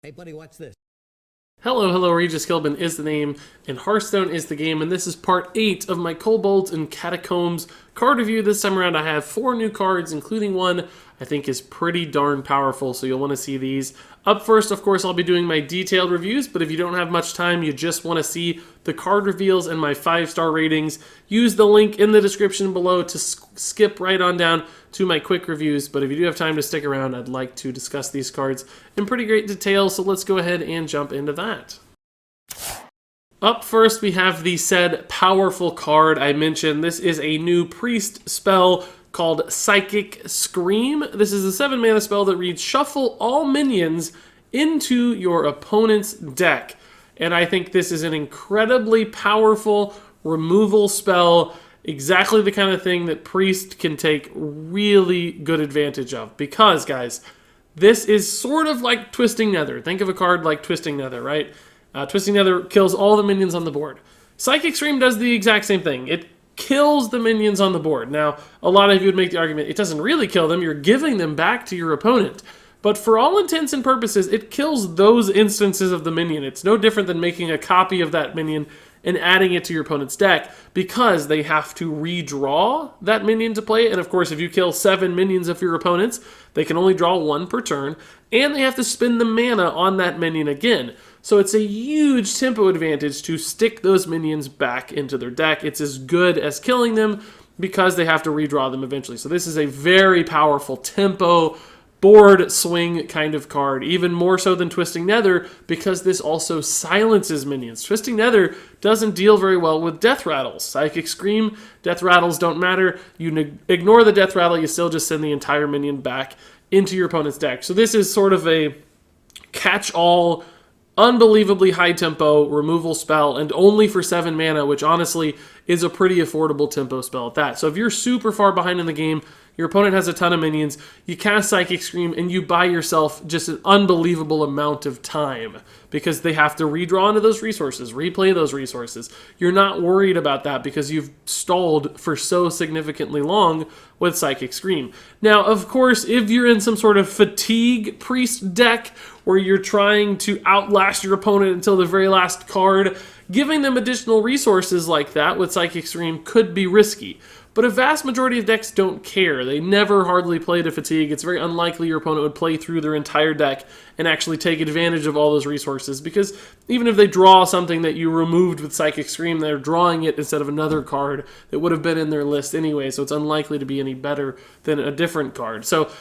Hey buddy, watch this. Hello, Regis Kilbin is the name, and Hearthstone is the game, and this is part 8 of my Kobolds and Catacombs card review. This time around I have 4 new cards, including one I think is pretty darn powerful, so you'll want to see these. Up first, of course, I'll be doing my detailed reviews, but if you don't have much time, you just want to see the card reveals and my 5-star ratings, use the link in the description below to skip right on down to my quick reviews. But if you do have time to stick around, I'd like to discuss these cards in pretty great detail, so let's go ahead and jump into that. Up first, we have the said powerful card I mentioned. This is a new priest spell called Psychic Scream. This is a 7-mana spell that reads, shuffle all minions into your opponent's deck. And I think this is an incredibly powerful removal spell, exactly the kind of thing that priest can take really good advantage of. Because, guys, this is sort of like Twisting Nether. Think of a card like Twisting Nether, right? Twisting Nether kills all the minions on the board. Psychic Scream does the exact same thing. It kills the minions on the board. Now, a lot of you would make the argument, it doesn't really kill them, you're giving them back to your opponent. But for all intents and purposes, it kills those instances of the minion. It's no different than making a copy of that minion and adding it to your opponent's deck, because they have to redraw that minion to play it. And of course, if you kill 7 minions of your opponents, they can only draw 1 per turn, and they have to spend the mana on that minion again. So it's a huge tempo advantage to stick those minions back into their deck. It's as good as killing them because they have to redraw them eventually. So this is a very powerful tempo board swing kind of card, even more so than Twisting Nether, because this also silences minions. Twisting Nether doesn't deal very well with death rattles. Psychic Scream, death rattles don't matter. You ignore the death rattle, you still just send the entire minion back into your opponent's deck. So this is sort of a catch-all, unbelievably high tempo removal spell, and only for 7 mana, which honestly is a pretty affordable tempo spell at that. So if you're super far behind in the game, your opponent has a ton of minions, you cast Psychic Scream, and you buy yourself just an unbelievable amount of time, because they have to redraw into those resources, replay those resources. You're not worried about that because you've stalled for so significantly long with Psychic Scream. Now, of course, if you're in some sort of fatigue priest deck where you're trying to outlast your opponent until the very last card, giving them additional resources like that with Psychic Scream could be risky. But a vast majority of decks don't care. They never hardly play to fatigue. It's very unlikely your opponent would play through their entire deck and actually take advantage of all those resources, because even if they draw something that you removed with Psychic Scream, they're drawing it instead of another card that would have been in their list anyway, so it's unlikely to be any better than a different card. So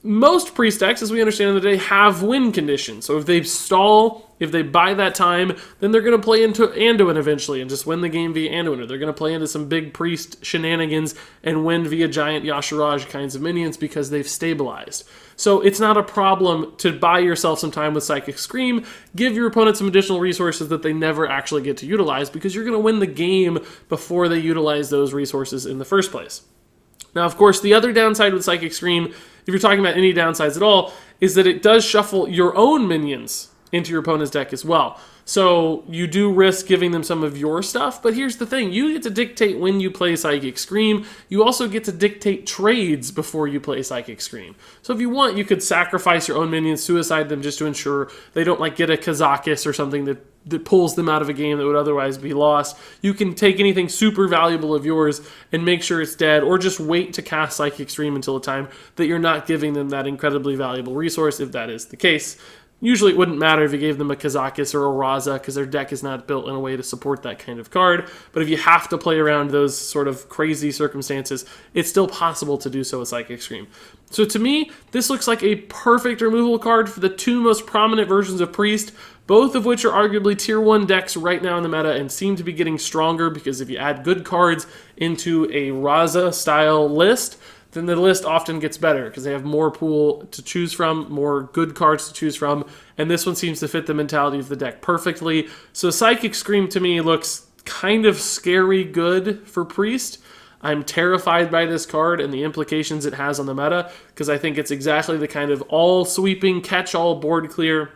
most priest decks, as we understand it today, have win conditions. So if they stall, if they buy that time, then they're going to play into Anduin eventually and just win the game via Anduin. Or they're going to play into some big priest shenanigans and win via giant Yashiraj kinds of minions because they've stabilized. So it's not a problem to buy yourself some time with Psychic Scream, give your opponent some additional resources that they never actually get to utilize, because you're going to win the game before they utilize those resources in the first place. Now, of course, the other downside with Psychic Scream, if you're talking about any downsides at all, is that it does shuffle your own minions into your opponent's deck as well. So you do risk giving them some of your stuff, but here's the thing. You get to dictate when you play Psychic Scream. You also get to dictate trades before you play Psychic Scream. So if you want, you could sacrifice your own minions, suicide them just to ensure they don't like get a Kazakis or something that pulls them out of a game that would otherwise be lost. You can take anything super valuable of yours and make sure it's dead, or just wait to cast Psychic Scream until a time that you're not giving them that incredibly valuable resource, if that is the case. Usually it wouldn't matter if you gave them a Kazakis or a Raza, because their deck is not built in a way to support that kind of card. But if you have to play around those sort of crazy circumstances, it's still possible to do so with Psychic Scream. So to me, this looks like a perfect removal card for the 2 most prominent versions of Priest, both of which are arguably tier 1 decks right now in the meta and seem to be getting stronger, because if you add good cards into a Raza-style list, then the list often gets better because they have more pool to choose from, more good cards to choose from, and this one seems to fit the mentality of the deck perfectly. So Psychic Scream to me looks kind of scary good for Priest. I'm terrified by this card and the implications it has on the meta, because I think it's exactly the kind of all-sweeping, catch-all board clear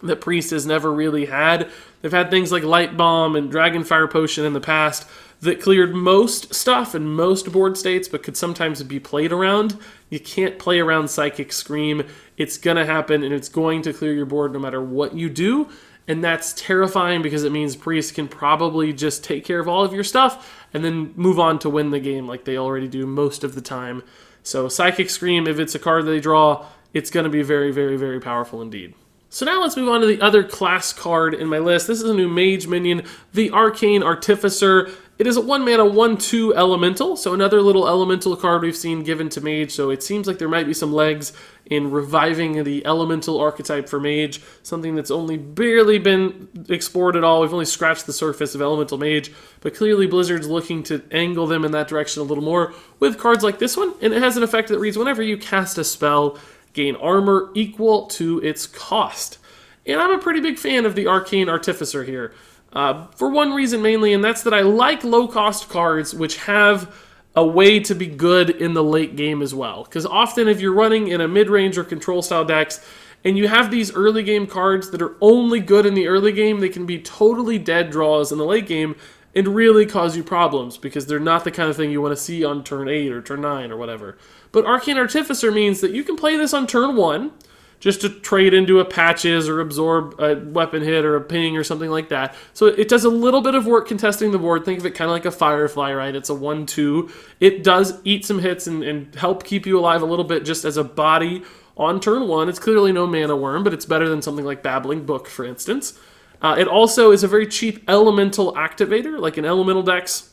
that Priest has never really had. They've had things like Light Bomb and Dragonfire Potion in the past that cleared most stuff in most board states, but could sometimes be played around. You can't play around Psychic Scream. It's going to happen, and it's going to clear your board no matter what you do. And that's terrifying because it means Priest can probably just take care of all of your stuff and then move on to win the game like they already do most of the time. So Psychic Scream, if it's a card they draw, it's going to be very, very, very powerful indeed. So now let's move on to the other class card in my list. This is a new mage minion, the Arcane Artificer. It is a 1-mana 1/2 elemental, so another little elemental card we've seen given to mage, so it seems like there might be some legs in reviving the elemental archetype for mage, something that's only barely been explored at all. We've only scratched the surface of elemental mage, but clearly Blizzard's looking to angle them in that direction a little more with cards like this one, and it has an effect that reads, whenever you cast a spell, gain armor equal to its cost. And I'm a pretty big fan of the Arcane Artificer here. For one reason mainly, and that's that I like low-cost cards which have a way to be good in the late game as well. Because often if you're running in a mid-range or control-style decks, and you have these early game cards that are only good in the early game, they can be totally dead draws in the late game and really cause you problems, because they're not the kind of thing you want to see on turn 8 or turn 9 or whatever. But Arcane Artificer means that you can play this on turn 1, just to trade into a patches or absorb a weapon hit or a ping or something like that. So it does a little bit of work contesting the board. Think of it kind of like a Firefly, right? It's a 1/2. It does eat some hits and help keep you alive a little bit just as a body on turn 1. It's clearly no mana worm, but it's better than something like Babbling Book, for instance. It also is a very cheap elemental activator, like in elemental decks.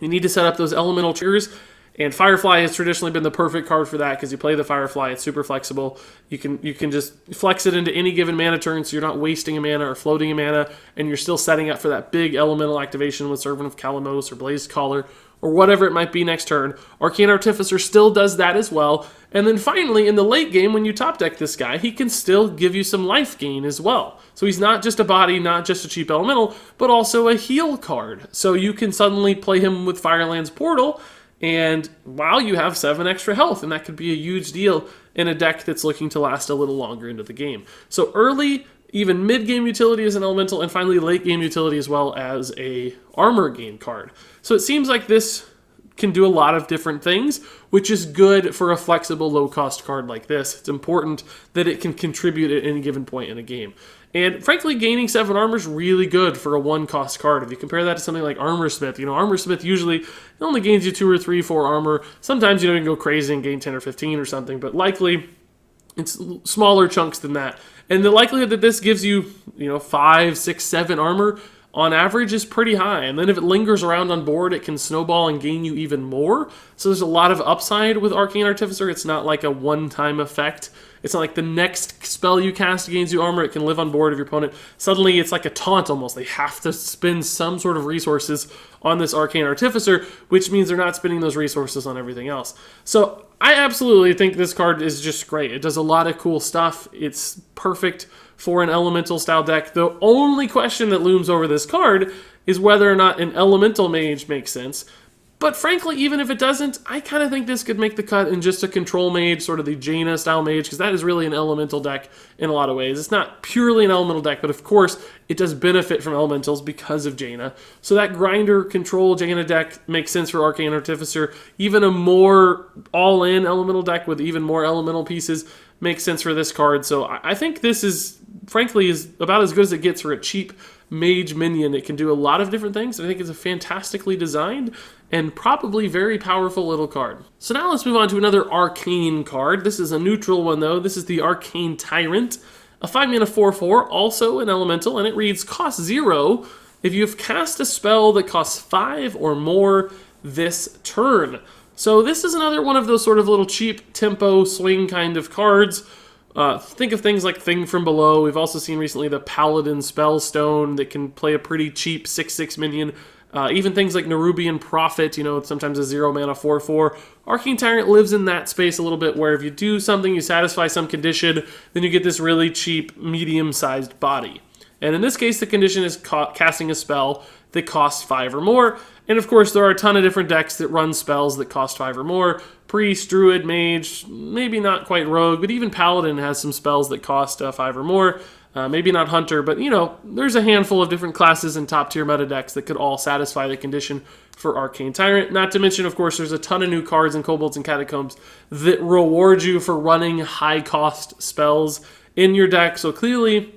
You need to set up those elemental triggers. And Firefly has traditionally been the perfect card for that because you play the Firefly, it's super flexible. You can just flex it into any given mana turn, so you're not wasting a mana or floating a mana, and you're still setting up for that big elemental activation with Servant of Kalamos or Blazed Caller or whatever it might be next turn. Arcane Artificer still does that as well. And then finally, in the late game, when you top deck this guy, he can still give you some life gain as well. So he's not just a body, not just a cheap elemental, but also a heal card. So you can suddenly play him with Fireland's Portal, and wow, you have 7 extra health, and that could be a huge deal in a deck that's looking to last a little longer into the game. So early, even mid-game utility as an elemental, and finally late-game utility as well as a armor gain card. So it seems like this can do a lot of different things, which is good for a flexible, low-cost card like this. It's important that it can contribute at any given point in a game. And frankly, gaining 7 armor is really good for a 1-cost card. If you compare that to something like Armorsmith, Armorsmith usually only gains you 2 or 3, 4 armor. Sometimes you can go crazy and gain 10 or 15 or something, but likely it's smaller chunks than that. And the likelihood that this gives you, 5, 6, 7 armor on average is pretty high. And then if it lingers around on board, it can snowball and gain you even more. So there's a lot of upside with Arcane Artificer. It's not like a one-time effect. It's not like the next spell you cast gains you armor. It can live on board of your opponent. Suddenly, it's like a taunt almost. They have to spend some sort of resources on this Arcane Artificer, which means they're not spending those resources on everything else. So I absolutely think this card is just great. It does a lot of cool stuff. It's perfect for an elemental style deck. The only question that looms over this card is whether or not an elemental mage makes sense. But frankly, even if it doesn't, I kind of think this could make the cut in just a control mage, sort of the Jaina style mage, because that is really an elemental deck in a lot of ways. It's not purely an elemental deck, but of course, it does benefit from elementals because of Jaina. So that grinder control Jaina deck makes sense for Arcane Artificer. Even a more all-in elemental deck with even more elemental pieces makes sense for this card. So I think this is, frankly, is about as good as it gets for a cheap mage minion. It can do a lot of different things. I think it's a fantastically designed and probably very powerful little card. So now let's move on to another arcane card. This is a neutral one though. This is the Arcane Tyrant, a 5-mana 4/4, also an elemental, and it reads cost 0 if you've cast a spell that costs 5 or more this turn. So this is another one of those sort of little cheap tempo swing kind of cards. Think of things like Thing from Below. We've also seen recently the Paladin Spellstone that can play a pretty cheap 6/6 minion. Even things like Nerubian Prophet, it's sometimes a 0-mana 4/4. Arcane Tyrant lives in that space a little bit where if you do something, you satisfy some condition, then you get this really cheap, medium-sized body. And in this case, the condition is casting a spell that cost 5 or more. And of course, there are a ton of different decks that run spells that cost 5 or more. Priest, Druid, Mage, maybe not quite Rogue, but even Paladin has some spells that cost 5 or more. Maybe not Hunter, but there's a handful of different classes and top tier meta decks that could all satisfy the condition for Arcane Tyrant. Not to mention, of course, there's a ton of new cards in Kobolds and Catacombs that reward you for running high cost spells in your deck. So clearly,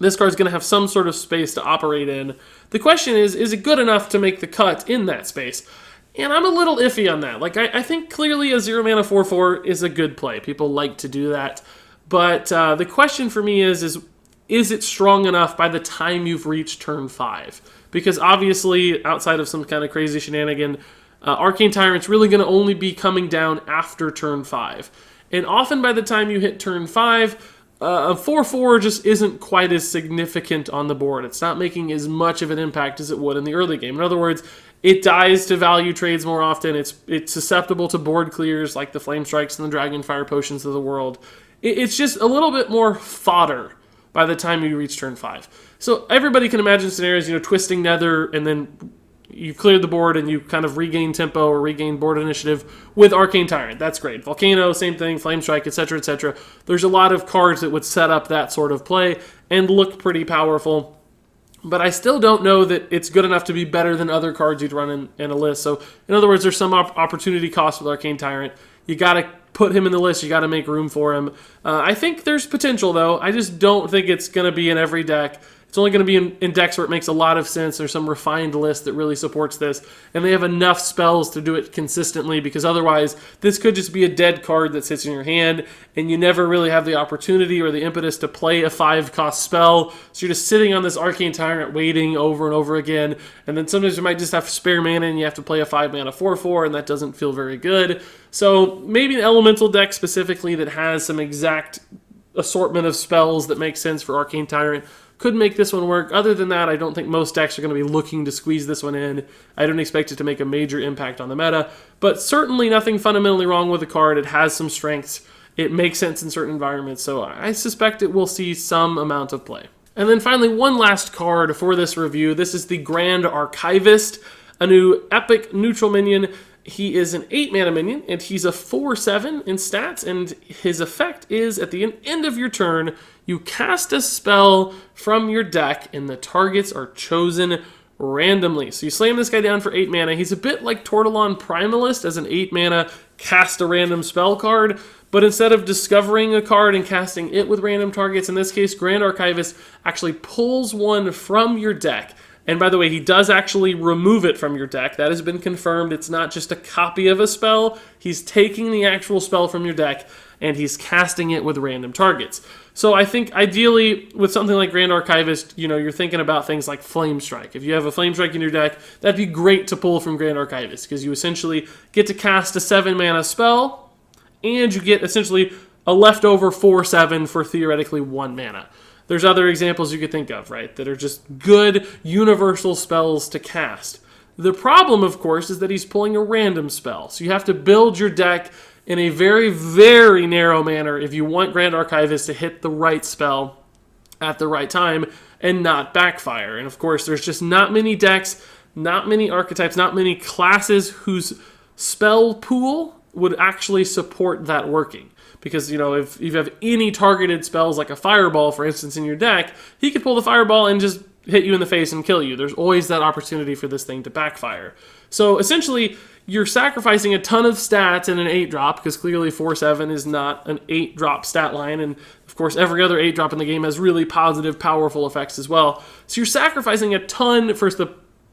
this card's going to have some sort of space to operate in. The question is it good enough to make the cut in that space? And I'm a little iffy on that. Like, I think clearly a 0 mana 4/4 is a good play. People like to do that. But the question for me is it strong enough by the time you've reached turn 5? Because obviously, outside of some kind of crazy shenanigan, Arcane Tyrant's really going to only be coming down after turn 5. And often by the time you hit turn 5, a 4/4 just isn't quite as significant on the board. It's not making as much of an impact as it would in the early game. In other words, it dies to value trades more often. It's susceptible to board clears like the Flame Strikes and the Dragonfire Potions of the world. It's just a little bit more fodder by the time you reach turn 5. So everybody can imagine scenarios, twisting Nether, and then you've cleared the board and you kind of regain tempo or regain board initiative with Arcane Tyrant. That's great. Volcano, same thing, Flame Strike, etc., etc. There's a lot of cards that would set up that sort of play and look pretty powerful. But I still don't know that it's good enough to be better than other cards you'd run in a list. So, in other words, there's some opportunity cost with Arcane Tyrant. You got to put him in the list. You got to make room for him. I think there's potential, though. I just don't think it's going to be in every deck. It's only going to be in decks where it makes a lot of sense. There's some refined list that really supports this, and they have enough spells to do it consistently, because otherwise this could just be a dead card that sits in your hand, and you never really have the opportunity or the impetus to play a 5-cost spell. So you're just sitting on this Arcane Tyrant waiting over and over again, and then sometimes you might just have spare mana and you have to play a 5-mana 4/4, and that doesn't feel very good. So maybe an elemental deck specifically that has some exact assortment of spells that make sense for Arcane Tyrant could make this one work. Other than that, I don't think most decks are going to be looking to squeeze this one in. I don't expect it to make a major impact on the meta, but certainly nothing fundamentally wrong with the card. It has some strengths. It makes sense in certain environments, so I suspect it will see some amount of play. And then finally, one last card for this review. This is the Grand Archivist, a new epic neutral minion. He is an 8-mana minion, and he's a 4/7 in stats, and his effect is, at the end of your turn, you cast a spell from your deck, and the targets are chosen randomly. So you slam this guy down for 8 mana. He's a bit like Tortillon Primalist as an 8-mana cast a random spell card, but instead of discovering a card and casting it with random targets, in this case, Grand Archivist actually pulls one from your deck. And by the way, he does actually remove it from your deck. That has been confirmed. It's not just a copy of a spell. He's taking the actual spell from your deck, and he's casting it with random targets. So I think ideally, with something like Grand Archivist, you're thinking about things like Flame Strike. If you have a Flame Strike in your deck, that'd be great to pull from Grand Archivist, because you essentially get to cast a 7-mana spell, and you get essentially a leftover 4/7 for theoretically 1 mana. There's other examples you could think of, right, that are just good universal spells to cast. The problem, of course, is that he's pulling a random spell. So you have to build your deck in a very, very narrow manner if you want Grand Archivist to hit the right spell at the right time and not backfire. And of course, there's just not many decks, not many archetypes, not many classes whose spell pool would actually support that working. Because, if you have any targeted spells like a Fireball, for instance, in your deck, he could pull the Fireball and just hit you in the face and kill you. There's always that opportunity for this thing to backfire. So essentially, you're sacrificing a ton of stats in an 8-drop, because clearly 4/7 is not an 8-drop stat line, and of course every other 8-drop in the game has really positive, powerful effects as well. So you're sacrificing a ton for the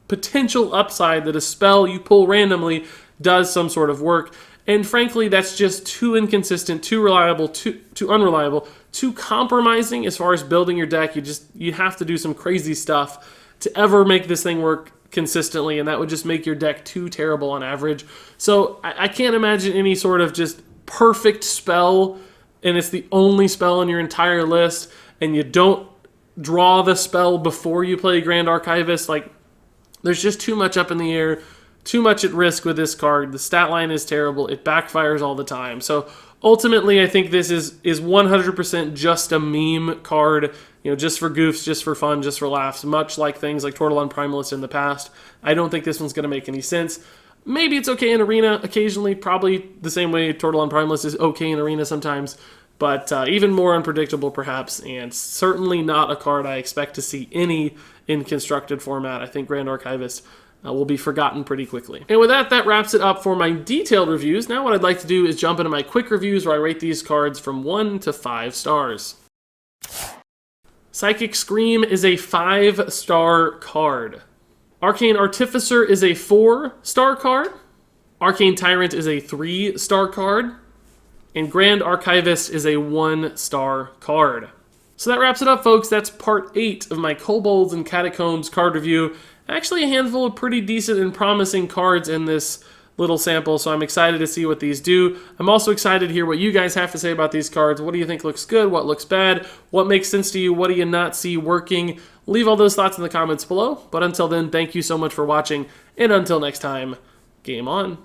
potential upside that a spell you pull randomly does some sort of work. And frankly, that's just too inconsistent, too reliable, too unreliable, too compromising as far as building your deck. You have to do some crazy stuff to ever make this thing work consistently, and that would just make your deck too terrible on average. So I can't imagine any sort of just perfect spell, and it's the only spell in your entire list, and you don't draw the spell before you play Grand Archivist. There's just too much up in the air. Too much at risk with this card. The stat line is terrible. It backfires all the time. So Ultimately, I think this is 100% just a meme card, just for goofs, just for fun, just for laughs, much like things like Tortillon Primalist in the past. I don't think this one's going to make any sense. Maybe it's okay in Arena occasionally, probably the same way Tortillon Primalist is okay in Arena sometimes, but even more unpredictable perhaps, and certainly not a card I expect to see any in constructed format. I think Grand Archivist will be forgotten pretty quickly. And with that, that wraps it up for my detailed reviews. Now what I'd like to do is jump into my quick reviews where I rate these cards from 1 to 5 stars. Psychic Scream is a 5-star card. Arcane Artificer is a 4-star card. Arcane Tyrant is a 3-star card. And Grand Archivist is a 1-star card. So that wraps it up, folks. That's part 8 of my Kobolds and Catacombs card review. Actually a handful of pretty decent and promising cards in this little sample, so I'm excited to see what these do. I'm also excited to hear what you guys have to say about these cards. What do you think looks good? What looks bad? What makes sense to you? What do you not see working? Leave all those thoughts in the comments below. But until then, thank you so much for watching, and until next time, game on.